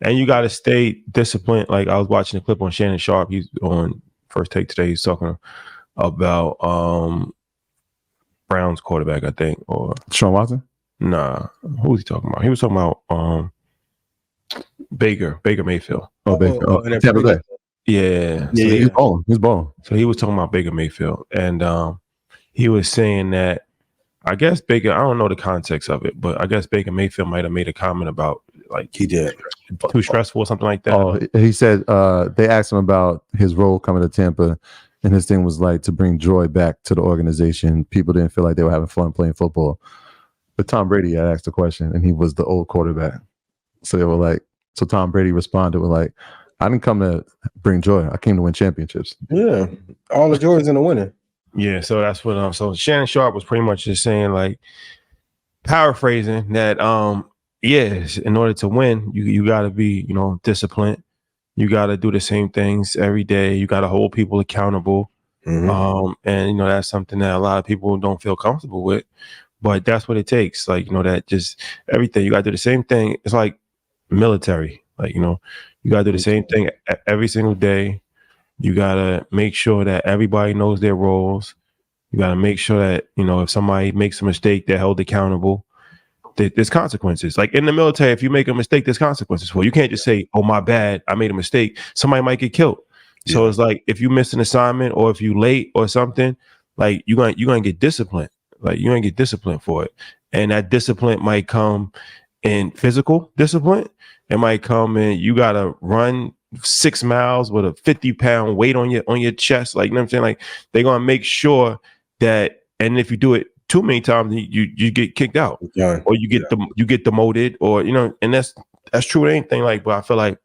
And you got to stay disciplined. Like I was watching a clip on Shannon Sharp. He's on First Take today. He's talking about Browns quarterback, I think, or Sean Watson. Nah, who was he talking about? He was talking about Baker Mayfield. Tampa Bay. Yeah. So he's balling. He's balling. So he was talking about Baker Mayfield, and he was saying that I guess Baker. I don't know the context of it, but I guess Baker Mayfield might have made a comment about like he did too stressful or something like that. Oh, he said they asked him about his role coming to Tampa, and his thing was like to bring joy back to the organization. People didn't feel like they were having fun playing football. But Tom Brady had asked the question, and he was the old quarterback. So they were like, so Tom Brady responded with like, I didn't come to bring joy. I came to win championships. Yeah. All the joy is in the winning. Yeah. So that's what so Shannon Sharp was pretty much just saying, like, paraphrasing that yes, in order to win, you gotta be, disciplined. You gotta do the same things every day. You gotta hold people accountable. And that's something that a lot of people don't feel comfortable with. But that's what it takes. Like, that just everything. You got to do the same thing. It's like military. Like, you got to do the same thing every single day. You got to make sure that everybody knows their roles. You got to make sure that, if somebody makes a mistake, they're held accountable. There's consequences. Like in the military, if you make a mistake, there's consequences for it. You can't just say, oh, my bad, I made a mistake. Somebody might get killed. Yeah. So it's like if you miss an assignment or if you late or something, like you're going to get disciplined. Like you're going to get disciplined for it. And that discipline might come in physical discipline. It might come in, you got to run 6 miles with a 50-pound weight on your chest. Like, you know what I'm saying? Like they're going to make sure that, and if you do it too many times, you get kicked out or you get demoted or, and that's true with anything. Like, but I feel like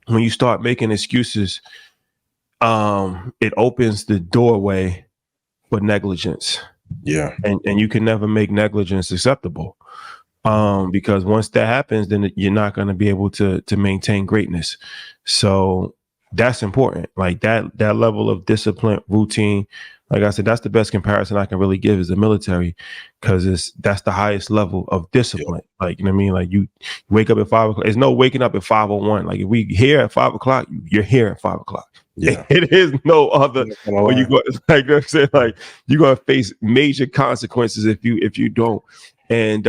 when you start making excuses, it opens the doorway for negligence. Yeah. And you can never make negligence acceptable. Because once that happens, then you're not going to be able to maintain greatness. So that's important. Like that level of discipline, routine. Like I said, that's the best comparison I can really give is the military, because that's the highest level of discipline. Yeah. Like, you know what I mean? Like you wake up at 5 o'clock. There's no waking up at 5:01. Like if we here at 5 o'clock, you're here at 5 o'clock. Yeah. It is no other. Or you go, like, you know what I'm saying? Like you're gonna face major consequences if you don't. And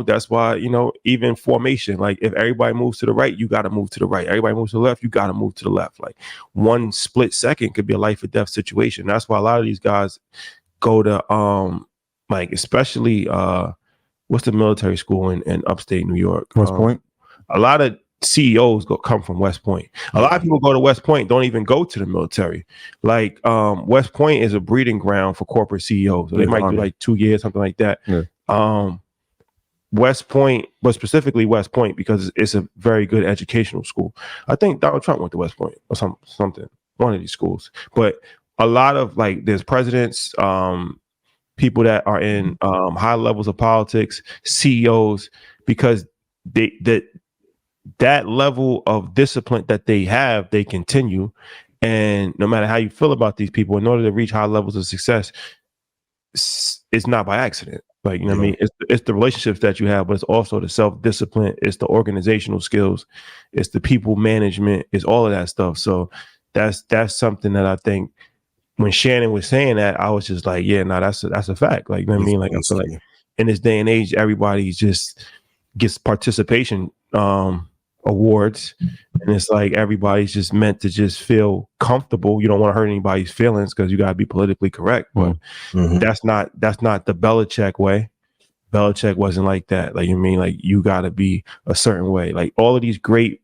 that's why, even formation, like if everybody moves to the right, you got to move to the right. Everybody moves to the left, you got to move to the left. Like one split second could be a life or death situation. That's why a lot of these guys go to like especially what's the military school in upstate New York? West Point. A lot of CEOs come from West Point. A lot of people go to West Point, don't even go to the military. Like West Point is a breeding ground for corporate CEOs. So they might do like 2 years, something like that. Yeah. West Point, but specifically West Point, because it's a very good educational school. I think Donald Trump went to West Point or something, one of these schools. But a lot of like there's presidents, people that are in high levels of politics, CEOs, because that level of discipline that they have, they continue. And no matter how you feel about these people, in order to reach high levels of success, it's not by accident. Like, you know what I mean? It's the relationships that you have, but it's also the self-discipline. It's the organizational skills. It's the people management. It's all of that stuff. So that's something that I think when Shannon was saying that, I was just like, yeah, no, that's a fact. Like, you know what I mean? Like, I feel like in this day and age, everybody just gets participation awards, and it's like everybody's just meant to just feel comfortable. You don't want to hurt anybody's feelings because you got to be politically correct, but that's not the Belichick way. Belichick wasn't like that. Like, you mean, like you got to be a certain way. Like all of these great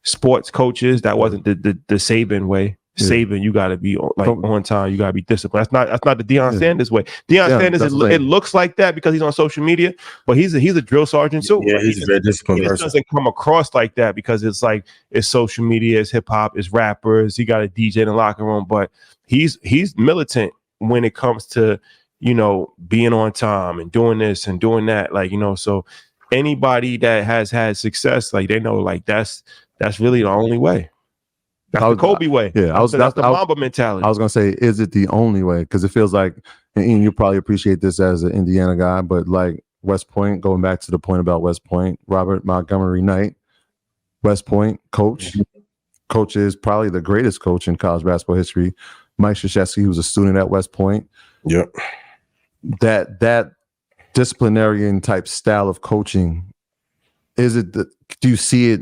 sports coaches, that wasn't the Saban way. Saban, you got to be like on time. You got to be disciplined. That's not the Deion Sanders way. Deion Sanders, it looks like that because he's on social media, but he's a drill sergeant too. Yeah, he's a very disciplined person. It doesn't come across like that because it's like it's social media, it's hip hop, it's rappers. He got a DJ in the locker room, but he's militant when it comes to being on time and doing this and doing that. Like so anybody that has had success, like they know, like that's really the only way. That's the Kobe way. Yeah, that's the Mamba mentality. I was gonna say, is it the only way? Because it feels like, and you probably appreciate this as an Indiana guy, but like West Point, going back to the point about West Point, Robert Montgomery Knight, West Point coach. Coach is probably the greatest coach in college basketball history. Mike Krzyzewski, who was a student at West Point. Yep. That disciplinarian type style of coaching, do you see it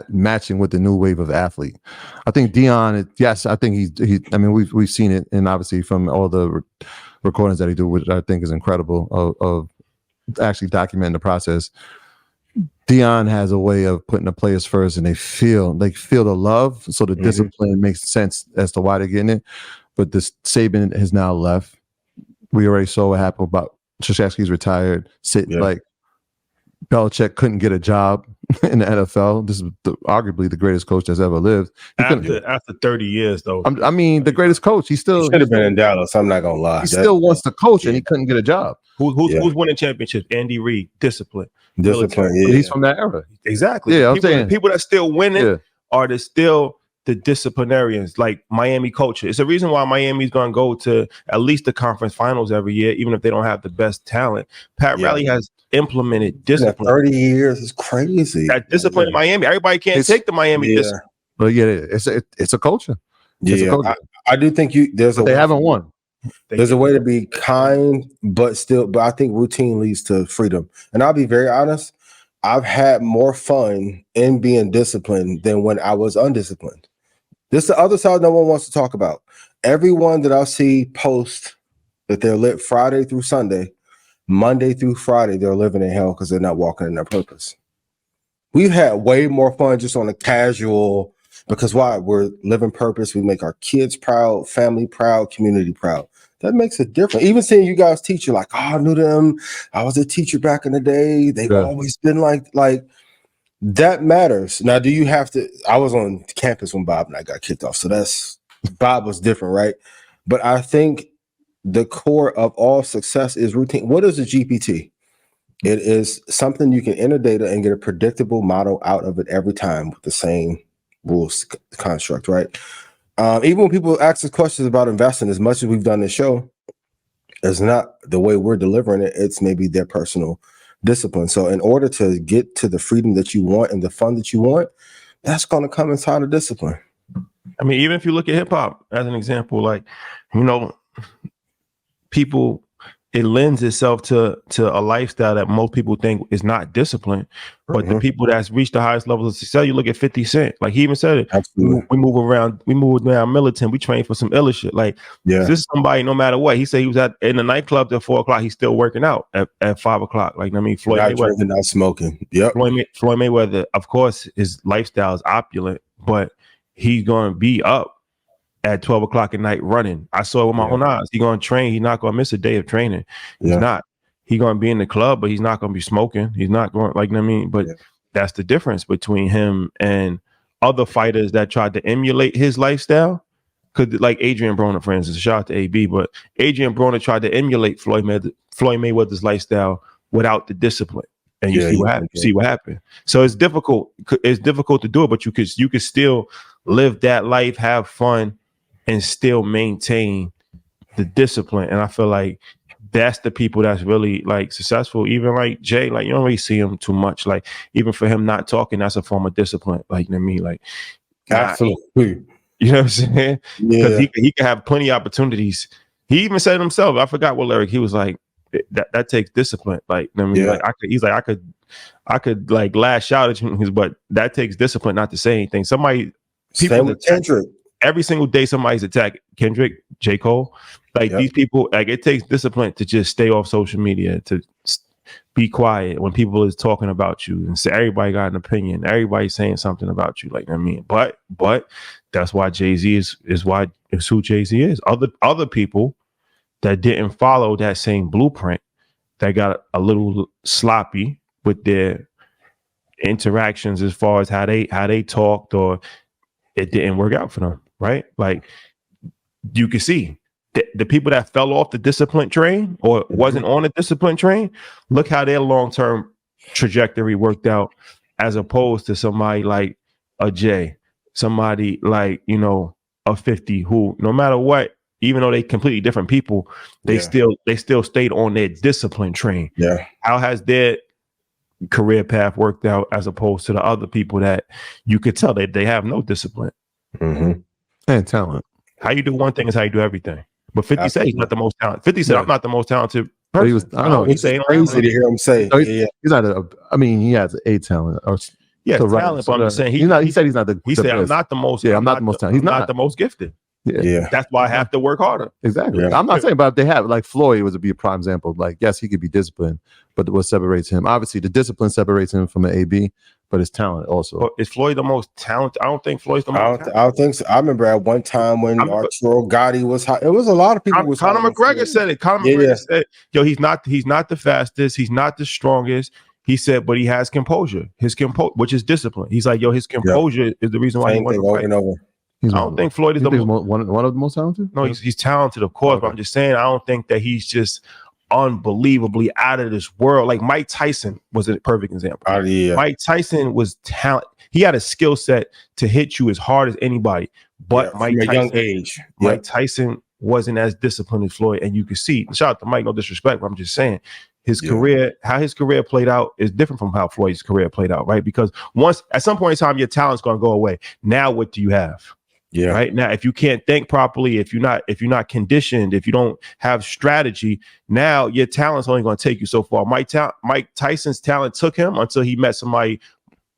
matching with the new wave of athlete? I think Deion, yes, I think I mean, we've seen it, and obviously from all the recordings that he do, which I think is incredible, of actually documenting the process. Deion has a way of putting the players first, and they feel the love, so the discipline makes sense as to why they're getting it. But this Saban has now left. We already saw what happened about Krzyzewski's retired. Like Belichick couldn't get a job in the NFL. This is arguably the greatest coach that's ever lived. After 30 years, though. I mean, the greatest coach. He should have been in Dallas. I'm not gonna lie. He still wants to coach, and he couldn't get a job. Who's winning championships? Andy Reid. Discipline. Discipline. Yeah. He's from that era. Exactly. Yeah, The people that still winning are the disciplinarians, like Miami culture. It's a reason why Miami's going to go to at least the conference finals every year, even if they don't have the best talent. Pat Riley has implemented discipline. 30 years is crazy. That discipline in Miami. Everybody can't take the Miami discipline. But it's a culture. It's a culture. I do think they haven't won. There's a way to be kind, but I think routine leads to freedom. And I'll be very honest, I've had more fun in being disciplined than when I was undisciplined. This is the other side no one wants to talk about. Everyone that I see post that they're lit Friday through Sunday, Monday through Friday, they're living in hell because they're not walking in their purpose. We've had way more fun just on a casual, because why? We're living purpose. We make our kids proud, family proud, community proud. That makes a difference. Even seeing you guys teach, you're like, oh, I knew them. I was a teacher back in the day. They've always been like that matters. Now, do you have to? I was on campus when Bob and I got kicked off. So Bob was different, right? But I think the core of all success is routine. What is a GPT? It is something you can enter data and get a predictable model out of it every time with the same rules construct, right? Even when people ask us questions about investing, as much as we've done this show, it's not the way we're delivering it. It's maybe their personal discipline. So in order to get to the freedom that you want and the fun that you want, that's going to come inside of discipline. I mean, even if you look at hip hop as an example, like, people, it lends itself to a lifestyle that most people think is not disciplined. But the people that's reached the highest levels of success, you look at 50 Cent. Like he even said it. Absolutely. We move around militant. We train for some iller shit. Like this is somebody, no matter what. He said he was in the nightclub till 4 o'clock. He's still working out at 5 o'clock. Like, I mean, Floyd Mayweather, not smoking. Yep. Floyd Mayweather, of course, his lifestyle is opulent, but he's going to be up at 12 o'clock at night running. I saw it with my own eyes. He's going to train. He's not going to miss a day of training. He's not. He's going to be in the club, but he's not going to be smoking. He's not going, but that's the difference between him and other fighters that tried to emulate his lifestyle. Because like Adrian Broner, for instance, shout out to AB, but Adrian Broner tried to emulate Floyd Mayweather's lifestyle without the discipline. And you see what happened. So it's difficult. It's difficult to do it, but you could still live that life, have fun, and still maintain the discipline. And I feel like that's the people that's really like successful. Even like Jay, like you don't really see him too much. Like even for him not talking, that's a form of discipline. Like you know what I mean? Like absolutely. You know what I'm saying? Because he can have plenty of opportunities. He even said it himself. I forgot what lyric. He was like, that takes discipline. Like you know what I mean? Like I could like lash out at you, but that takes discipline not to say anything. People with Kendrick. Every single day somebody's attacked Kendrick, J. Cole. Like these people, like it takes discipline to just stay off social media, to be quiet when people is talking about you and say everybody got an opinion, everybody's saying something about you. Like I mean, but that's why Jay-Z is who Jay-Z is. Other people that didn't follow that same blueprint, that got a little sloppy with their interactions as far as how they talked, or it didn't work out for them, right? Like you can see the people that fell off the discipline train or wasn't on the discipline train, look how their long-term trajectory worked out, as opposed to somebody like a Jay, somebody like, a 50 who, no matter what, even though they completely different people, they still stayed on their discipline train. Yeah. How has their career path worked out as opposed to the other people that you could tell that they have no discipline. Mhm. And talent. How you do one thing is how you do everything. But 50 said he's Absolutely. not the most talented. 50 said Yeah. I'm not the most talented But person. he was, I don't know. He's It's saying crazy to hear him say. No, Yeah, He's not I mean, he has a talent. Or yeah, to write. talent, but I'm just saying He's not. He said he's not the. he the said I'm best. not the most. Yeah, I'm not the most talented. He's I'm not. the most gifted. yeah. That's why I have to work harder. Exactly. Yeah. I'm not saying, but if they have like Floyd was a prime example. Like, yes, he could be disciplined, but what separates him? Obviously, the discipline separates him from an AB, but his talent also. But is Floyd the most talented? I don't think Floyd's the most talented. I don't think so. I remember at one time when I'm- Arturo Gotti was hot. It was a lot of people. Was Conor hot on McGregor Floyd. said it. Conor Yeah, McGregor yeah. said, "Yo, he's not the fastest. He's not the strongest." He said, "But he has composure. Which is discipline." He's like, "Yo, his composure is the reason why he Same won thing the over fight." and over. He's I don't think Floyd is you the think most. he's one of the most talented. No, he's talented, of course, but Okay. I'm just saying I don't think that he's just unbelievably out of this world. Like Mike Tyson was a perfect example. Yeah. Mike Tyson was talent. He had a skill set to hit you as hard as anybody. But Yeah, Mike from a young Tyson, age. Mike Tyson wasn't as disciplined as Floyd, and you can see. Shout out to Mike, no disrespect, but I'm just saying his career, how his career played out, is different from how Floyd's career played out, right? Because once at some point in time, your talent's going to go away. Now, what do you have? Yeah. Right now, if you can't think properly, if you're not conditioned, if you don't have strategy, now your talent's only going to take you so far. Mike Tyson's talent took him until he met somebody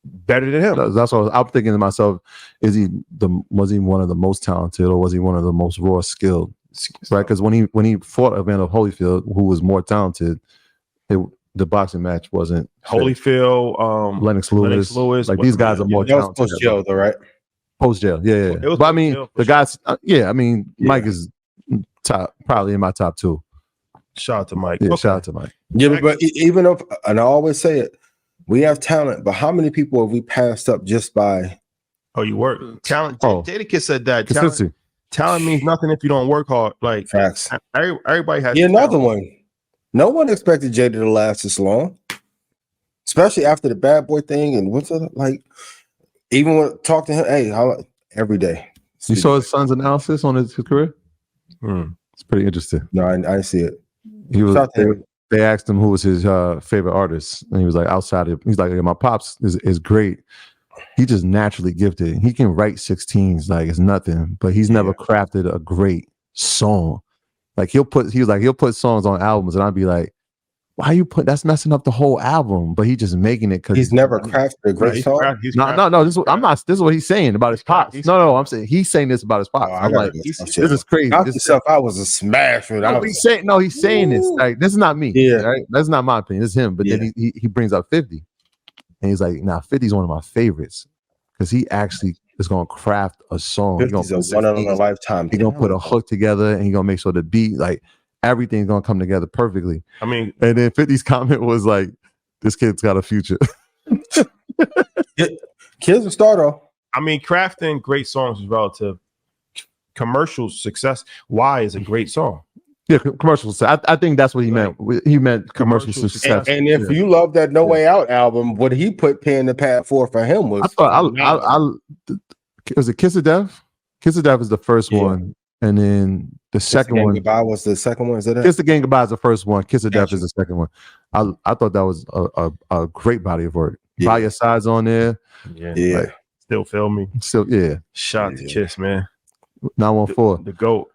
better than him. That's what I'm thinking to myself. Was he one of the most talented, or was he one of the most raw skilled? Right? Because when he fought Evander Holyfield, who was more talented, the boxing match wasn't Holyfield, Lennox Lewis. Like these guys are more That was talented. post jail, though, right? Post jail, yeah. It was But I post mean, jail, for the sure. guys, I mean, Mike is probably in my top two. Shout out to Mike. Yeah, Okay. shout out to Mike. Yeah, but even if, and I always say it, we have talent, but how many people have we passed up just by? Oh, you work talent. Oh. Jadakiss said that Consistency. talent means nothing if you don't work hard. Like Facts. everybody has. Yeah, another talent. one. No one expected Jada to last this long, especially after the bad boy thing. And what's it like? Even when talk to him, hey, every day. You saw his son's analysis on his career? It's pretty interesting. No, I see it. He was. Shout out to him. They asked him who was his favorite artist, and he was like, outside of. He's like, my pops is great. He just naturally gifted. He can write 16s like it's nothing, but he's never crafted a great song. Like he'll put songs on albums, and I'd be like, why you put that's messing up the whole album? But he just making it because He's never crafted a great song. No. This is what he's saying about his pops. No. I'm saying he's saying this about his pops. Oh, I'm like, this is crazy. Knock yourself, I was a smash. He's saying this. Like, this is not me. Yeah. Right? That's not my opinion. This is him. But then he brings up 50. And he's like, 50 is one of my favorites. Because he actually is gonna craft a song. He's 50's a one in a lifetime. He's gonna put a hook together and he's gonna make sure the beat, like everything's gonna come together perfectly. I mean, and then 50's comment was like, this kid's got a future. Kids will start off. I mean, crafting great songs is relative. Commercial success. Why is a great song? Yeah, commercial success. I think that's what he meant. He meant commercial success. And if you love that No Way Out album, what he put pen to pad for him was. I thought was it Kiss of Death? Kiss of Death is the first one, and then the second one. Goodbye was the second one. Is that it? Kiss the Game Goodbye is the first one. Kiss of Death is the second one. I thought that was a great body of work. By Your Side's on there. Yeah. Like, still feel me. Still, yeah. Shout out to Kiss, man. 914. The GOAT.